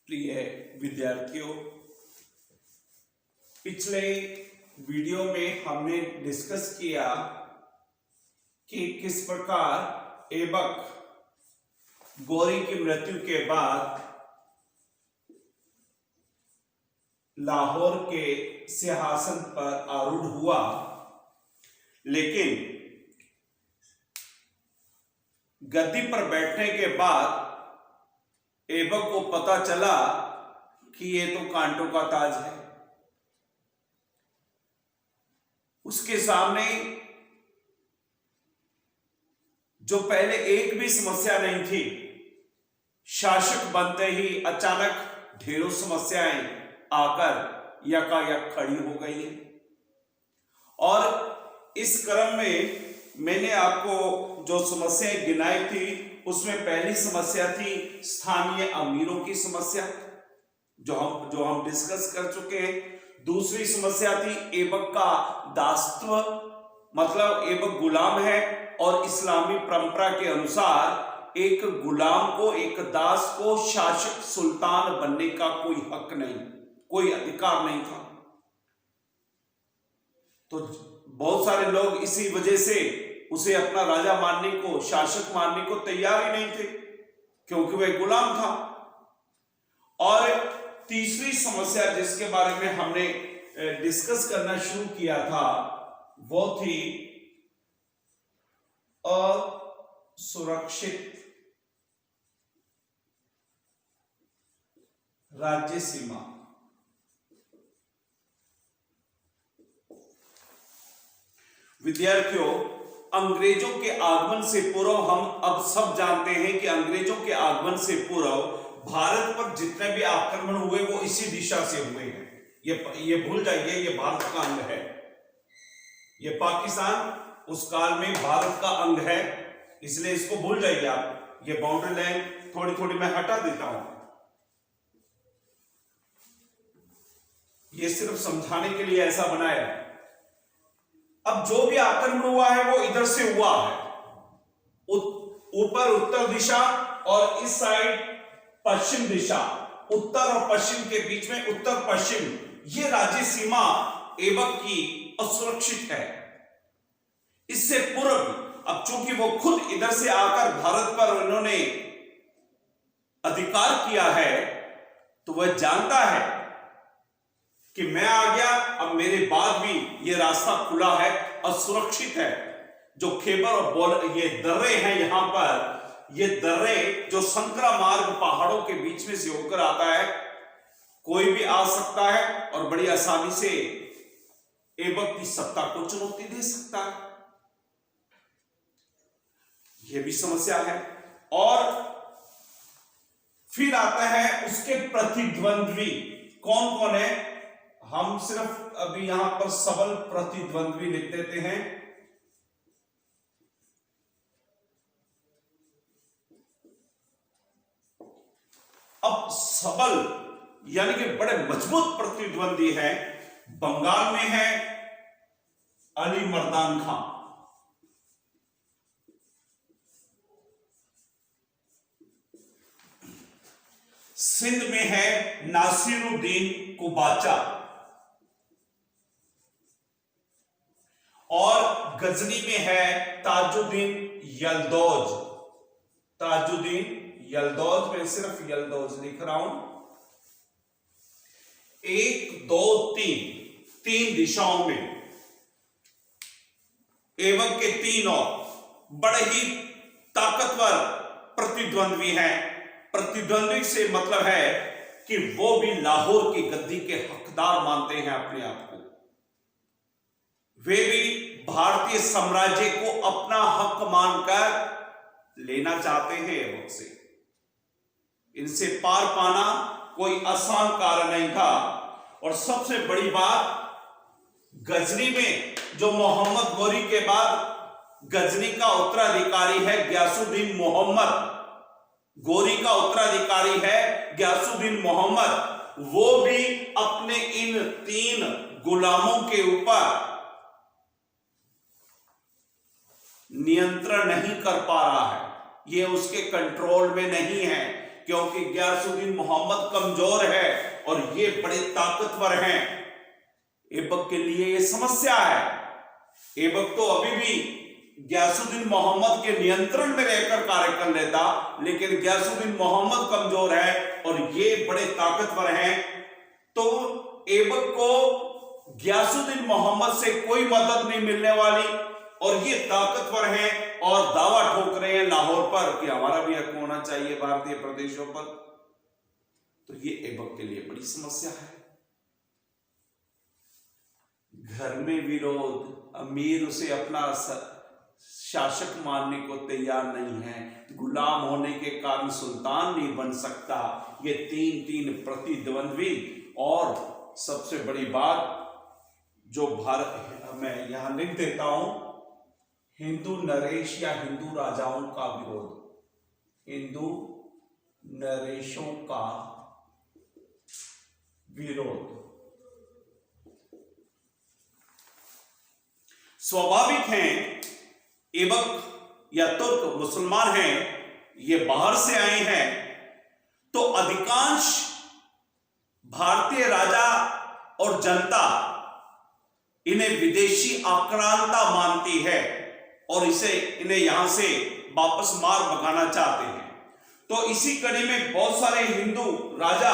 प्रिय विद्यार्थियों, पिछले वीडियो में हमने डिस्कस किया कि किस प्रकार ऐबक गौरी की मृत्यु के बाद लाहौर के सिंहासन पर आरूढ़ हुआ, लेकिन गद्दी पर बैठने के बाद ऐबक को पता चला कि ये तो कांटों का ताज है। उसके सामने जो पहले एक भी समस्या नहीं थी, शासक बनते ही अचानक ढेरों समस्याएं आकर यकायक खड़ी हो गई है। और इस क्रम में मैंने आपको जो समस्याएं गिनाई थी, उसमें पहली समस्या थी स्थानीय अमीरों की समस्या, जो हम डिस्कस कर चुके हैं। दूसरी समस्या थी ऐबक का दासत्व, मतलब ऐबक गुलाम है और इस्लामी परंपरा के अनुसार एक गुलाम को, एक दास को शासक सुल्तान बनने का कोई हक नहीं, कोई अधिकार नहीं था। तो बहुत सारे लोग इसी वजह से उसे अपना राजा मानने को, शासक मानने को तैयार ही नहीं थे, क्योंकि वह गुलाम था। और तीसरी समस्या जिसके बारे में हमने डिस्कस करना शुरू किया था, वो थी असुरक्षित राज्य सीमा। विद्यार्थियों, अंग्रेजों के आगमन से पूर्व, हम अब सब जानते हैं कि अंग्रेजों के आगमन से पूर्व भारत पर जितने भी आक्रमण हुए वो इसी दिशा से हुए हैं। ये भूल जाइए, ये भारत का अंग है। ये पाकिस्तान उस काल में भारत का अंग है, इसलिए इसको भूल जाइए आप। ये बाउंड्री लाइन थोड़ी थोड़ी मैं हटा देता हूं, ये सिर्फ समझाने के लिए ऐसा बनाया है। अब जो भी आक्रमण हुआ है वो इधर से हुआ है, ऊपर उत्तर दिशा और इस साइड पश्चिम दिशा। उत्तर और पश्चिम के बीच में उत्तर पश्चिम, ये राज्य सीमा ऐबक की असुरक्षित है। इससे पूर्व, अब चूंकि वो खुद इधर से आकर भारत पर उन्होंने अधिकार किया है, तो वह जानता है कि मैं आ गया, अब मेरे बाद भी ये रास्ता खुला है, असुरक्षित है। जो खैबर और ये दर्रे हैं, यहां पर ये दर्रे जो संकरा मार्ग पहाड़ों के बीच में से होकर आता है, कोई भी आ सकता है और बड़ी आसानी से ऐबक की सत्ता को चुनौती दे सकता है। यह भी समस्या है। और फिर आता है उसके प्रतिद्वंद्वी। कौन कौन है? हम सिर्फ अभी यहां पर सबल प्रतिद्वंद्वी लिख देते हैं। अब सबल यानी कि बड़े मजबूत प्रतिद्वंदी हैं। बंगाल में है अली मर्दान खां, सिंध में है नासिरुद्दीन कुबाचा, और गजनी में है ताजुद्दीन यल्दौज। ताजुद्दीन यल्दौज, मैं सिर्फ यल्दौज लिख रहा हूं। 1 2 3 दिशाओं में ऐबक के 3 और बड़े ही ताकतवर प्रतिद्वंद्वी हैं। प्रतिद्वंद्वी से मतलब है कि वो भी लाहौर की गद्दी के हकदार मानते हैं अपने आप को। वे भी भारतीय साम्राज्य को अपना हक मानकर लेना चाहते हैं ऐबक से। इनसे पार पाना कोई आसान कार्य नहीं था। और सबसे बड़ी बात, गजनी में जो मोहम्मद गौरी के बाद गजनी का उत्तराधिकारी है गयासुद्दीन मोहम्मद, गौरी का उत्तराधिकारी है गयासुद्दीन मोहम्मद, वो भी अपने इन 3 गुलामों के ऊपर नियंत्रण नहीं कर पा रहा है। ये उसके कंट्रोल में नहीं है, क्योंकि गियासुद्दीन मोहम्मद कमजोर है और ये बड़े ताकतवर हैं। ऐबक के लिए ये समस्या है। ऐबक तो अभी भी गियासुद्दीन मोहम्मद के नियंत्रण में रहकर कार्य कर लेता, लेकिन गियासुद्दीन मोहम्मद कमजोर है और ये बड़े ताकतवर हैं, तो ऐबक को गियासुद्दीन मोहम्मद से कोई मदद नहीं मिलने वाली और ये ताकतवर हैं और दावा ठोक रहे हैं लाहौर पर कि हमारा भी हक होना चाहिए भारतीय प्रदेशों पर। तो ये ऐबक के लिए बड़ी समस्या है। घर में विरोध, अमीर उसे अपना शासक मानने को तैयार नहीं है, गुलाम होने के कारण सुल्तान नहीं बन सकता। ये तीन प्रतिद्वंद्वी, और सबसे बड़ी बात जो भारत, मैं यहां लिख देता हूं, हिंदू नरेश या हिंदू राजाओं का विरोध, हिंदू नरेशों का विरोध। स्वाभाविक है, ऐबक या तुर्क मुसलमान हैं, ये बाहर से आए हैं, तो अधिकांश भारतीय राजा और जनता इन्हें विदेशी आक्रांता मानती है और इन्हें यहां से वापस मार भगाना चाहते हैं। तो इसी कड़ी में बहुत सारे हिंदू राजा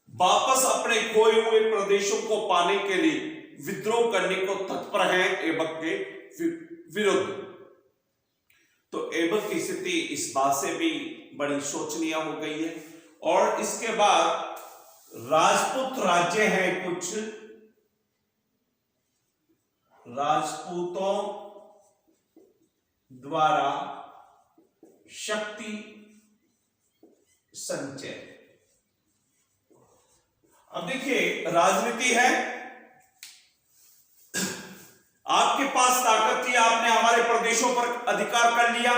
वापस अपने खोए हुए प्रदेशों को पाने के लिए विद्रोह करने को तत्पर हैं ऐबक के विरुद्ध। तो ऐबक की स्थिति इस बात से भी बड़ी शोचनीय हो गई है। और इसके बाद राजपूत राज्य है, कुछ राजपूतों द्वारा शक्ति संचय। अब देखिए, राजनीति है, आपके पास ताकत थी, आपने हमारे प्रदेशों पर अधिकार कर लिया।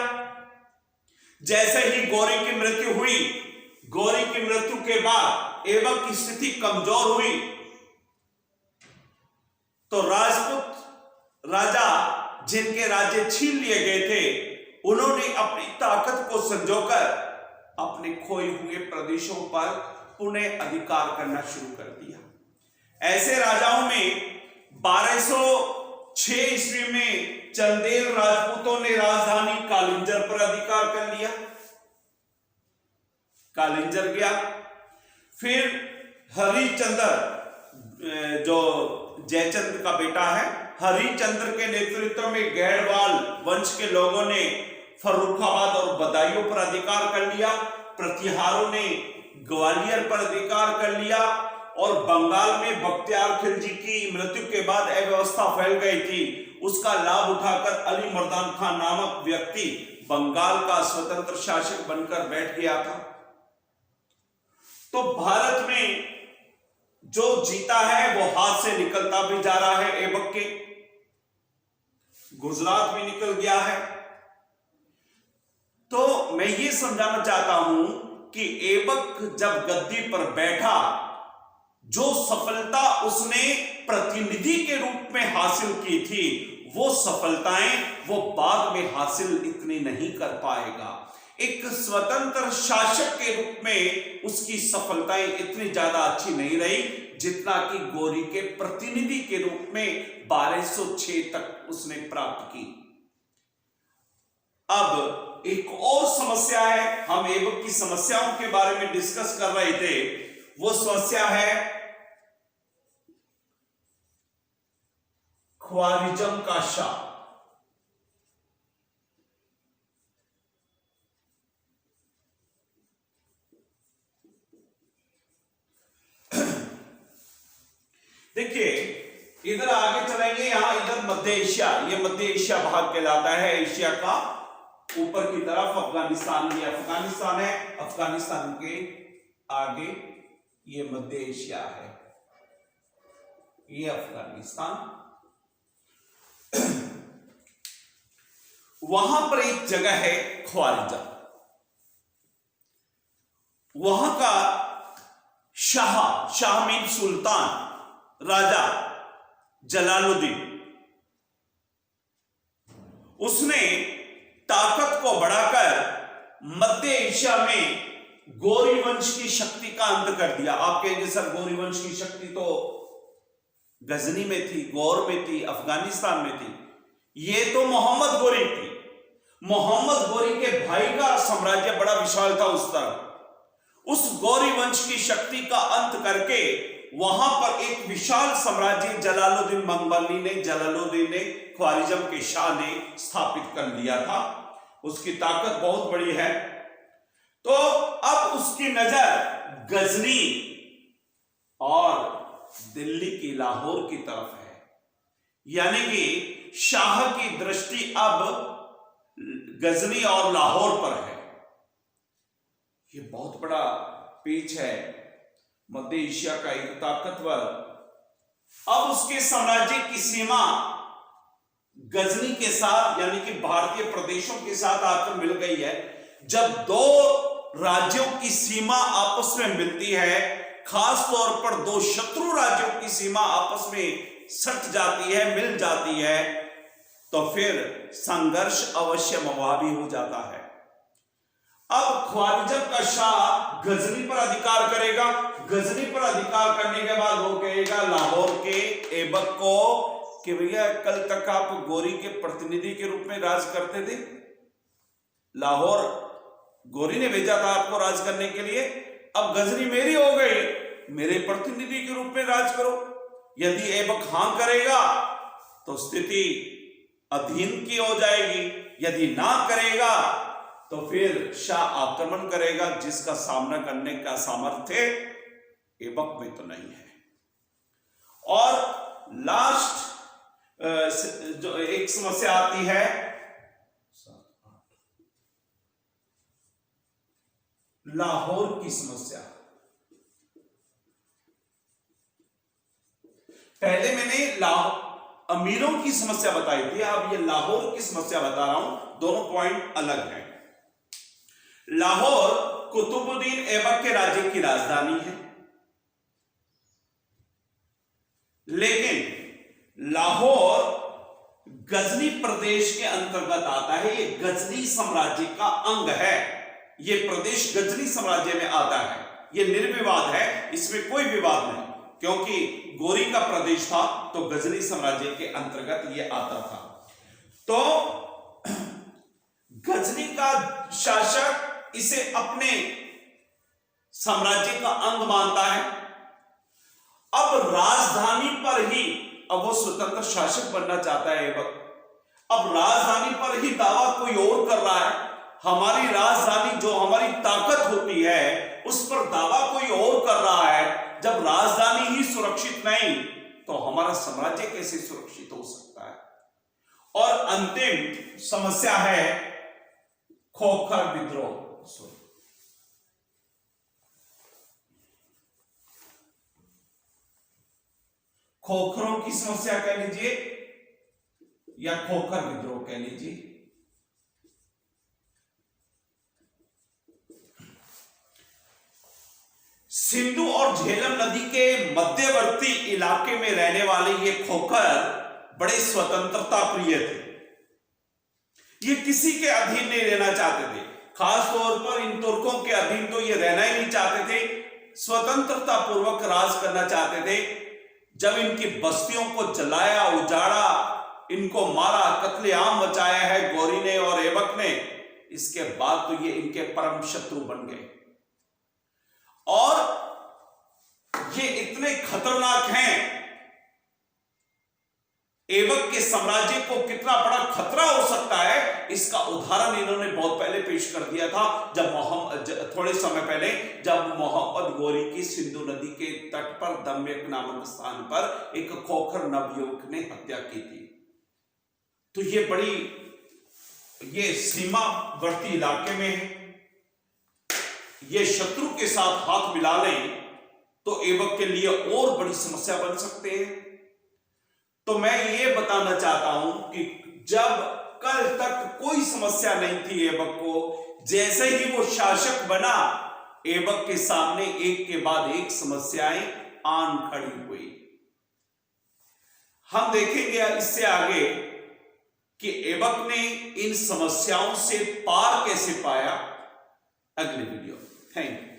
जैसे ही गौरी की मृत्यु हुई, गौरी की मृत्यु के बाद ऐबक की स्थिति कमजोर हुई, तो राजपूत राजा जिनके राज्य छीन लिए गए थे, उन्होंने अपनी ताकत को संजोकर अपने खोए हुए प्रदेशों पर पुनः अधिकार करना शुरू कर दिया। ऐसे राजाओं में 1206 ईस्वी में चंदेल राजपूतों ने राजधानी कालिंजर पर अधिकार कर लिया, कालिंजर गया। फिर हरिचंद्र, जो जयचंद्र का बेटा है, हरिचंद्र के नेतृत्व में गैड़वाल वंश के लोगों ने फर्रुखाबाद और बदायूं पर अधिकार कर लिया। प्रतिहारों ने ग्वालियर पर अधिकार कर लिया और बंगाल में बख्तियार खिलजी की मृत्यु के बाद अव्यवस्था फैल गई थी। उसका लाभ उठाकर अली मर्दान खान नामक व्यक्ति बंगाल का स्वतंत्र शासक बनकर बैठ गया था। तो भारत में जो जीता है वो हाथ से निकलता भी जा रहा है। ऐबक के गुजरात भी निकल गया है। तो मैं ये समझाना चाहता हूं कि ऐबक जब गद्दी पर बैठा, जो सफलता उसने प्रतिनिधि के रूप में हासिल की थी, वो सफलताएं वो बाद में हासिल इतनी नहीं कर पाएगा। एक स्वतंत्र शासक के रूप में उसकी सफलताएं इतनी ज्यादा अच्छी नहीं रही जितना कि गौरी के प्रतिनिधि के रूप में 1206 तक उसने प्राप्त की। अब एक और समस्या है, हम ऐबक की समस्याओं के बारे में डिस्कस कर रहे थे। वो समस्या है ख्वारिज्म का शाह। देखिए, इधर आगे चलेंगे, यहां इधर मध्य एशिया, ये मध्य एशिया भाग कहलाता है। एशिया का ऊपर की तरफ अफगानिस्तान, ये अफगानिस्तान है, अफगानिस्तान के आगे ये मध्य एशिया है, ये अफगानिस्तान। वहां पर एक जगह है ख्वारिज्म, वहां का शाह मीन सुल्तान राजा जलालुद्दीन, उसने ताकत को बढ़ाकर मध्य एशिया में गौरी वंश की शक्ति का अंत कर दिया। आप कहेंगे सर गौरी वंश की शक्ति तो गजनी में थी, गौर में थी, अफगानिस्तान में थी। ये तो मोहम्मद गौरी थी। मोहम्मद गौरी के भाई का साम्राज्य बड़ा विशाल था उस तरह। उस गौरी वंश की शक्ति का अंत करके वहां पर एक विशाल साम्राज्य जलालुद्दीन मंगोली ने, जलालुद्दीन ने, ख्वारिज्म के शाह ने स्थापित कर लिया था। उसकी ताकत बहुत बड़ी है। तो अब उसकी नजर गजनी और दिल्ली की लाहौर की तरफ है, यानी कि शाह की दृष्टि अब गजनी और लाहौर पर है। यह बहुत बड़ा पेच है। मध्य एशिया का एक ताकतवर अब उसके साम्राज्य की सीमा गजनी के साथ यानी कि भारतीय प्रदेशों के साथ आकर मिल गई है। जब दो राज्यों की सीमा आपस में मिलती है, खास तौर पर दो शत्रु राज्यों की सीमा आपस में सट जाती है, मिल जाती है, तो फिर संघर्ष अवश्य मवाबी हो जाता है। अब ख्वारिज्म का शाह गजनी पर अधिकार करेगा। गजनी पर अधिकार करने के बाद वो कहेगा लाहौर के ऐबक को कि भैया कल तक आप गौरी के प्रतिनिधि के रूप में राज करते थे, लाहौर गौरी ने भेजा था आपको राज करने के लिए, अब गजनी मेरी हो गई, मेरे प्रतिनिधि के रूप में राज करो। यदि ऐबक हां करेगा तो स्थिति अधीन की हो जाएगी, यदि ना करेगा तो फिर शाह आक्रमण करेगा, जिसका सामना करने का सामर्थ्य ऐबक में तो नहीं है। और लास्ट जो एक समस्या आती है, लाहौर की समस्या। पहले मैंने अमीरों की समस्या बताई थी, अब ये लाहौर की समस्या बता रहा हूं। दोनों पॉइंट अलग हैं। लाहौर कुतुबुद्दीन ऐबक के राज्य की राजधानी है, लेकिन लाहौर गजनी प्रदेश के अंतर्गत आता है। ये गजनी साम्राज्य का अंग है। ये प्रदेश गजनी साम्राज्य में आता है। ये निर्विवाद है, इसमें कोई विवाद नहीं, क्योंकि गौरी का प्रदेश था तो गजनी साम्राज्य के अंतर्गत ये आता था। तो गजनी का शासक इसे अपने साम्राज्य का अंग मानता है। अब राजधानी पर ही, अब वो स्वतंत्र शासक बनना चाहता है ऐबक, अब राजधानी पर ही दावा कोई और कर रहा है। हमारी राजधानी जो हमारी ताकत होती है उस पर दावा कोई और कर रहा है। जब राजधानी ही सुरक्षित नहीं तो हमारा साम्राज्य कैसे सुरक्षित हो सकता है। और अंतिम समस्या है खोखर विद्रोह। खोखरों की समस्या कह लीजिए या खोखर विद्रोह कह लीजिए। सिंधु और झेलम नदी के मध्यवर्ती इलाके में रहने वाले ये खोखर बड़े स्वतंत्रता प्रिय थे। ये किसी के अधीन नहीं रहना चाहते थे, खास तौर पर इन तुर्कों के अधीन तो ये रहना ही नहीं चाहते थे, स्वतंत्रता पूर्वक राज करना चाहते थे। जब इनकी बस्तियों को जलाया, उजाड़ा, इनको मारा, कत्लेआम मचाया है गौरी ने और ऐबक ने, इसके बाद तो ये इनके परम शत्रु बन गए। और ये इतने खतरनाक हैं, ऐबक के साम्राज्य को कितना बड़ा खतरा हो सकता है इसका उदाहरण इन्होंने बहुत पहले पेश कर दिया था। जब थोड़े समय पहले जब मोहम्मद गौरी की सिंधु नदी के तट पर दम्यक नामक स्थान पर एक खोखर नवयुवक ने हत्या की थी। तो ये सीमावर्ती इलाके में है। ये शत्रु के साथ हाथ मिला लें तो ऐबक के लिए और बड़ी समस्या बन सकते हैं। तो मैं ये बताना चाहता हूं कि जब कल तक कोई समस्या नहीं थी ऐबक को, जैसे ही वो शासक बना ऐबक के सामने एक के बाद एक समस्याएं आन खड़ी हुई। हम देखेंगे इससे आगे कि ऐबक ने इन समस्याओं से पार कैसे पाया अगली वीडियो। Thank you.